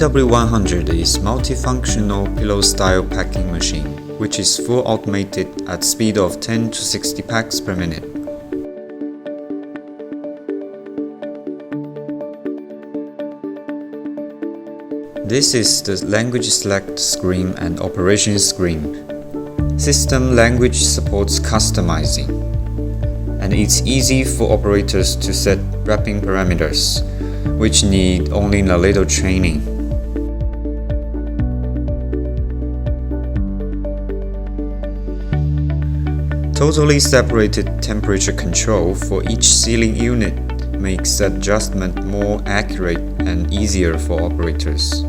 PW-100 is multifunctional pillow-style packing machine, which is full automated at speed of 10 to 60 packs per minute. This is the language select screen and operation screen. System language supports customizing, and it's easy for operators to set wrapping parameters, which need only a little training. Totally separated temperature control for each sealing unit makes adjustment more accurate and easier for operators.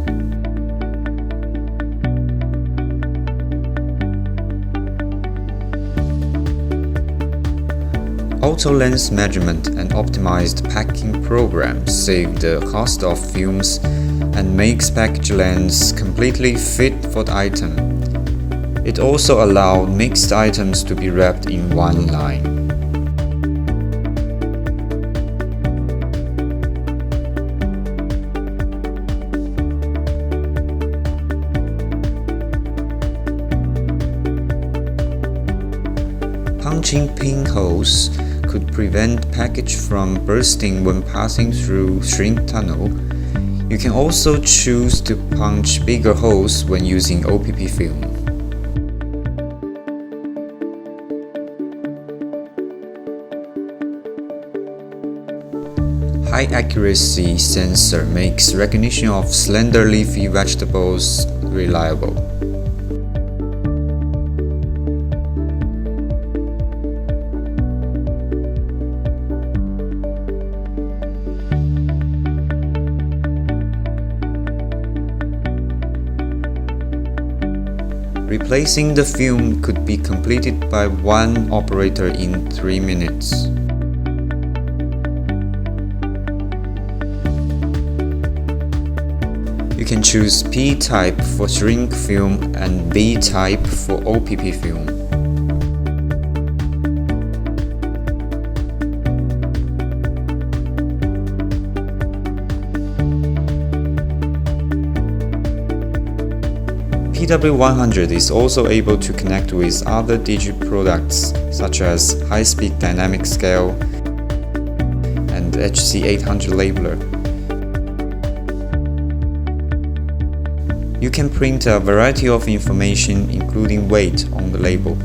Auto lens measurement and optimized packing programs save the cost of fumes and makes package lens completely fit for the item. It also allows mixed items to be wrapped in one line. Punching pinholes could prevent package from bursting when passing through shrink tunnel. You can also choose to punch bigger holes when using OPP film. High accuracy sensor makes recognition of slender leafy vegetables reliable. Replacing the film could be completed by one operator in 3 minutes. You can choose P type for shrink film and B type for OPP film. PW-100 is also able to connect with other DIGI products such as high-speed dynamic scale and HC800 labeler. You can print a variety of information including weight on the label.